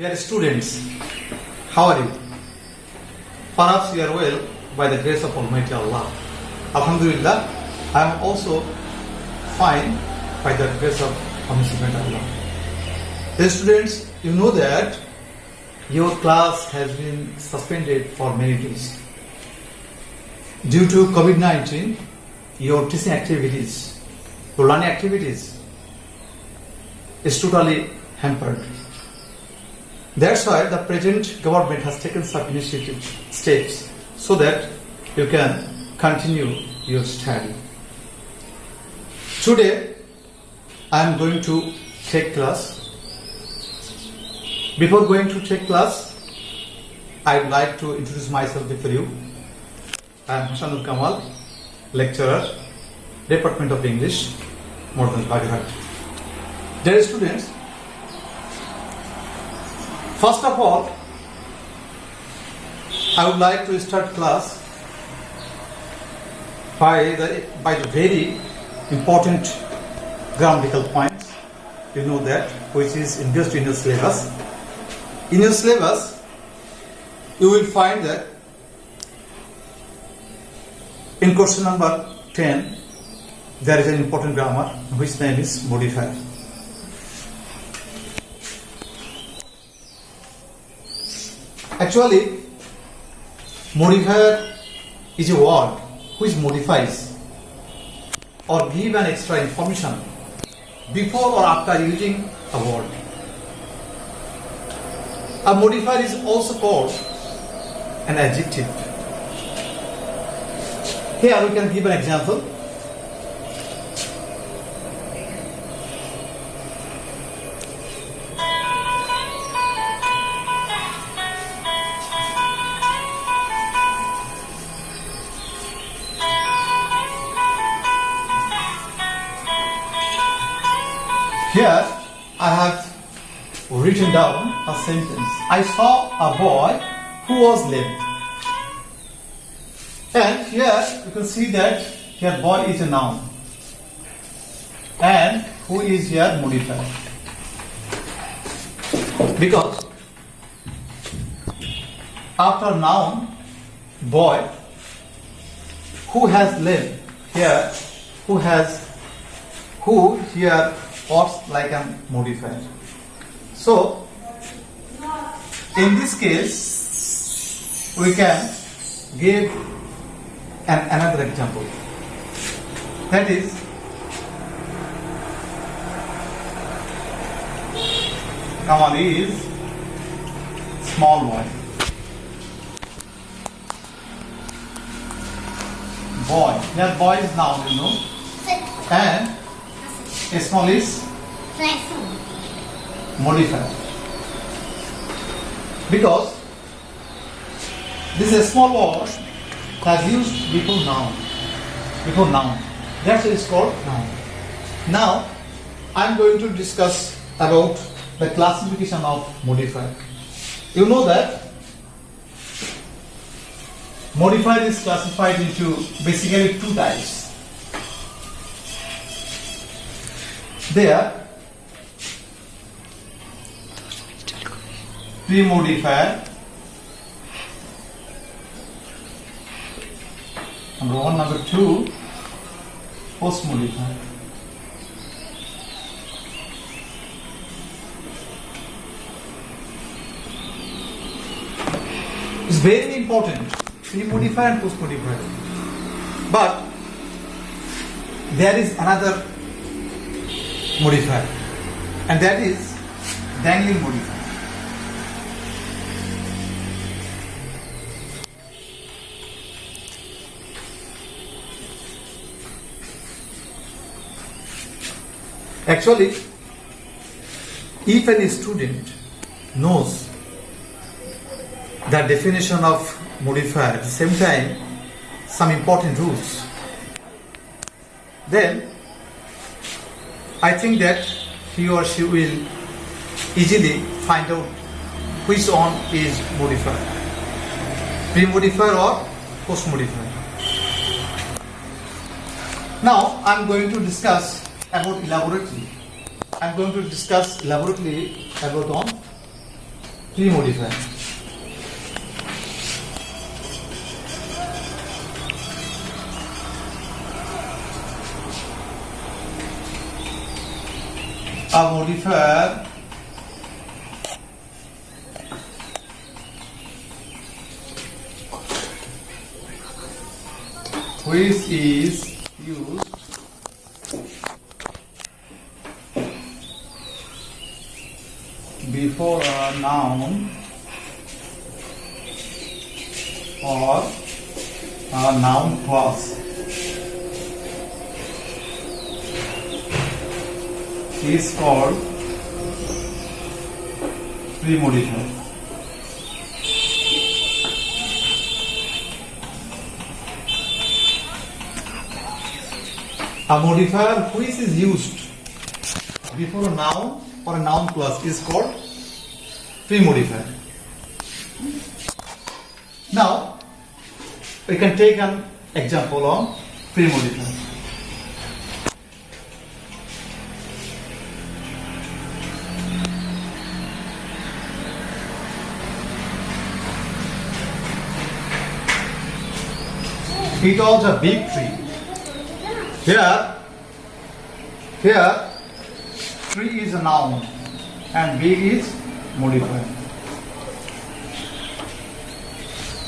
Dear students, how are you? Perhaps you are well by the grace of Almighty Allah. Alhamdulillah, I am also fine by the grace of Omnipotent Allah. Dear students, you know that your class has been suspended for many days. Due to COVID-19, your teaching activities, your learning activities is totally hampered. That's why the present government has taken some initiative steps so that you can continue your study. Today, I am going to take class. Before going to take class, I would like to introduce myself before you. I am Hassanul Kamal, lecturer, Department of English, Modern Baghat. Dear students, first of all, I would like to start class by the very important grammatical points. You know that, which is induced in your syllabus. In your syllabus, you will find that in question number 10, there is an important grammar which name is modifier. Actually, modifier is a word which modifies or give an extra information before or after using a word. A modifier is also called an adjective. Here we can give an example. Here I have written down a sentence. I saw a boy who was lame. And here you can see that here boy is a noun. And who is here modifier? Because after noun, boy, who has lame, here, who here acts like a modifier. So, in this case, we can give another example. That is, Kamal is small boy. Boy. Here boy is noun, you know. And small is modifier. Because this is a small word has used before noun. That's why it's called noun. Now, I am going to discuss about the classification of modifier. You know that modifier is classified into basically two types. There, pre-modifier, number one, number two, post-modifier. It's very important, pre-modifier and post-modifier. But there is another modifier, and that is dangling modifier. Actually, if any student knows the definition of modifier, at the same time some important rules, then I think that he or she will easily find out which one is modifier, pre-modifier or post-modifier. Now I am going to discuss about elaborately. I am going to discuss elaborately about on pre-modifier. A modifier which is used before a noun or a noun clause is called pre-modifier. A modifier which is used before a noun or a noun clause is called pre-modifier. Now, we can take an example of pre-modifier. It was a big tree. Here, tree is a noun and big is modifier.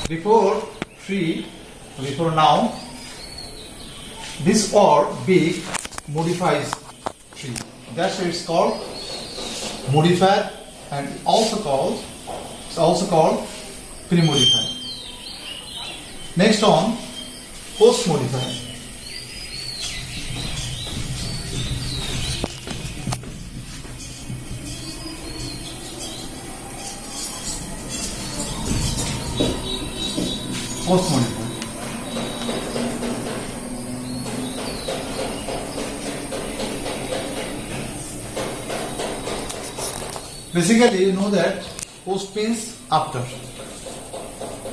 Before tree, before noun, this word big modifies tree. That's why it's called modifier and it's also called pre-modifier. Next on, post modifier. Post modifier. Basically, you know that post means after.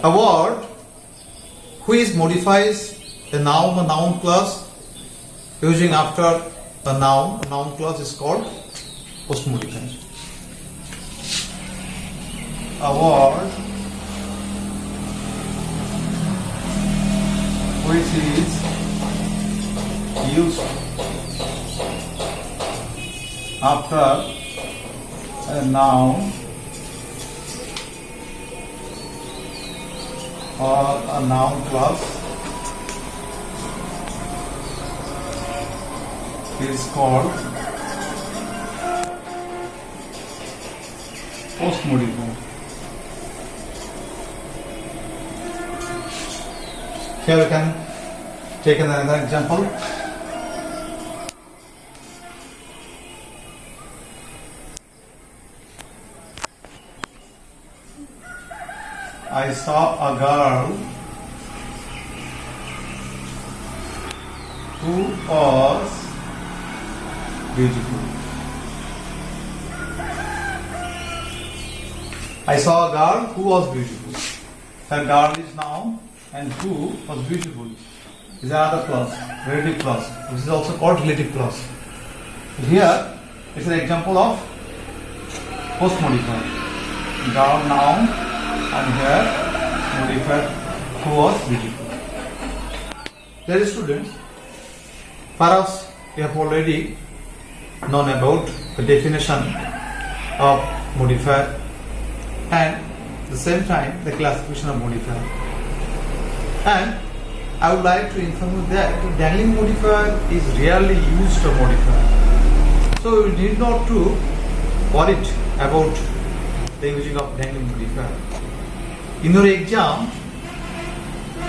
A word which modifies a noun or noun clause using after a noun clause is called post modifier. A word which is used after a noun or a noun clause is called post modifier. Here we can take another example. I saw a girl who was beautiful. I saw a girl who was beautiful. The girl is noun and who was beautiful is another clause, relative clause, which is also called relative clause. Here it's an example of post modifier. Girl noun and here modifier who was beautiful. Dear students, perhaps you have already known about the definition of modifier and at the same time the classification of modifier. And I would like to inform you that dangling modifier is rarely used a modifier. So you need not to worry about the using of dangling modifier. In your exam,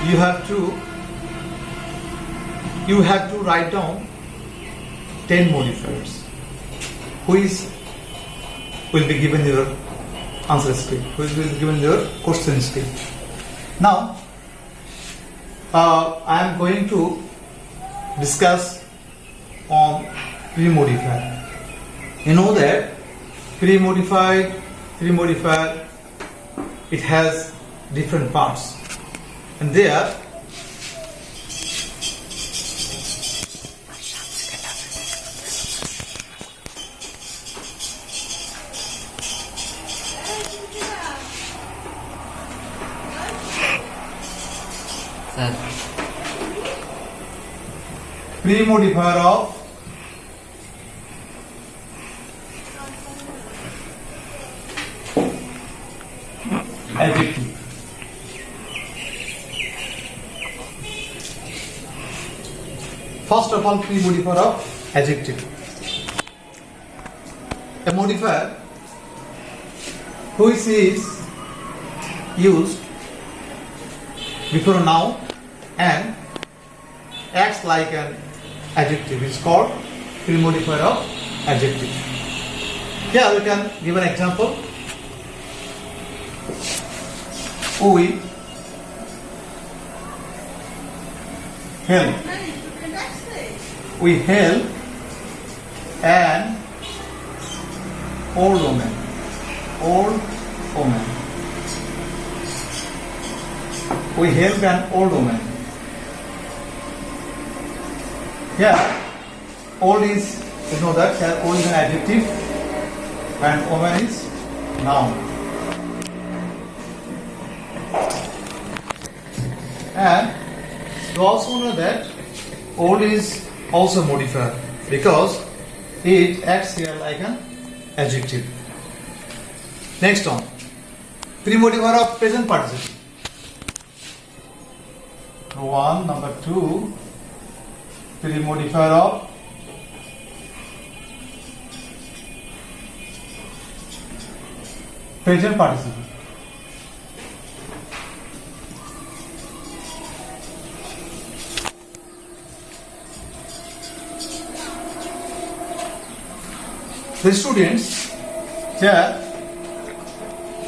you have to write down 10 modifiers, which will be given your answer script, which will be given your question script. Now, I am going to discuss on pre-modifier. You know that pre-modifier, it has different parts, and there sir Pre-modifier of adjective. First of all, pre-modifier of adjective. A modifier which is used before a noun and acts like an adjective is called pre-modifier of adjective. Here we can give an example. We help. We help an old woman. Old woman. We help an old woman. Here, old is, you know that here old is an adjective and woman is noun. And you also know that old is also modifier because it acts here like an adjective. Next one, pre-modifier of present participle. One, number two, pre-modifier of present participle. The students here,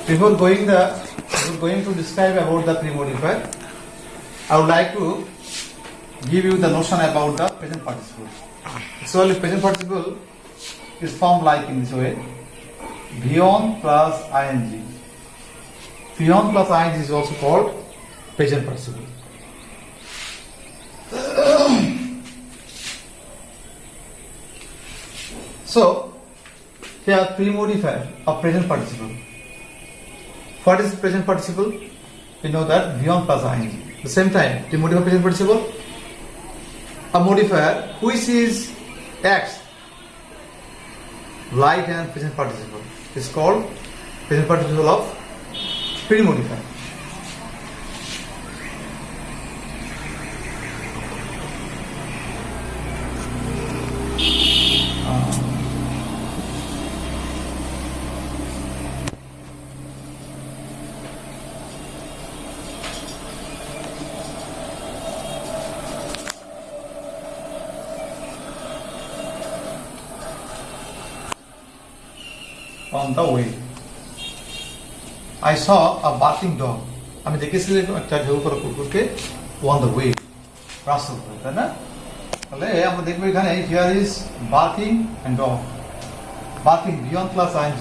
before going to describe about the pre-modifier, I would like to give you the notion about the present participle. So, the present participle is formed like in this way: V1 plus ing. V1 plus ing is also called present participle. So, here pre-modifier of present participle. What is present participle? We know that V1 plus ing. At the same time, pre-modifier present participle, a modifier which is acts like an present participle is called present participle of pre-modifier. On the way, I saw a barking dog. আমি দেখেছিলাম একটা ঢেউ করা কুকুরকে on the way, রাস্তার উপরে, তাই না? তাহলে আমরা দেখবো এখানে here is barking and dog. Barking beyond plus ing,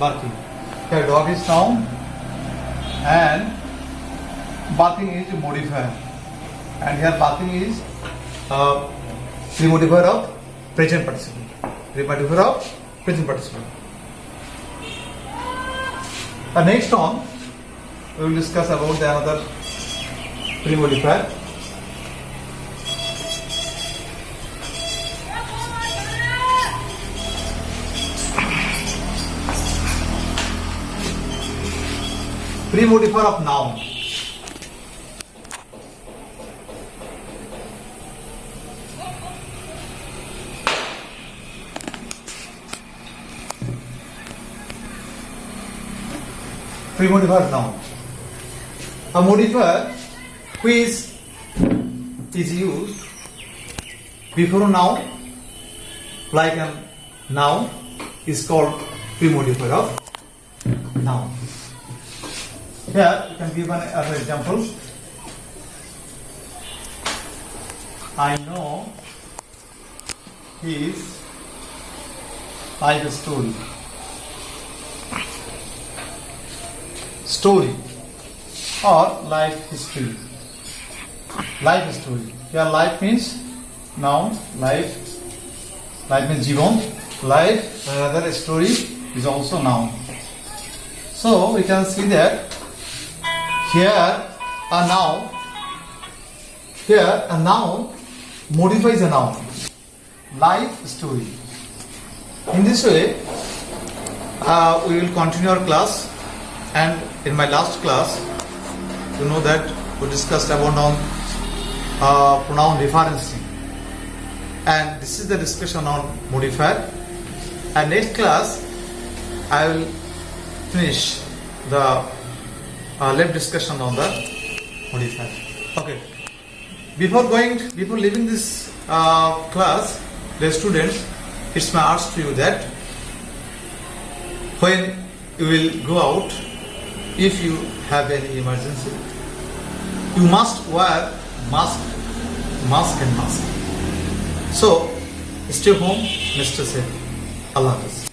barking. Here dog is noun and barking is a modifier. And here barking is pre-modifier of present participle. Pre-modifier of present participle. Next on, we will discuss about the another pre-modifier. Pre-modifier of noun. Pre-modifier noun. A modifier which is used before a noun like a noun is called pre-modifier of noun. Here you can give another example. I know he is like a story. Story or life history. Life story. Here life means noun, life means Jibon, life, another story is also noun. So we can see that here a noun Here a noun modifies a noun. Life story. In this way, we will continue our class, and in my last class, you know that we discussed about pronoun referencing, and this is the discussion on modifier. And next class, I will finish the left discussion on the modifier. Okay. Before leaving this class, dear students, it's my ask to you that when you will go out, if you have any emergency, you must wear mask. So stay home, stay safe. Allah Hafiz.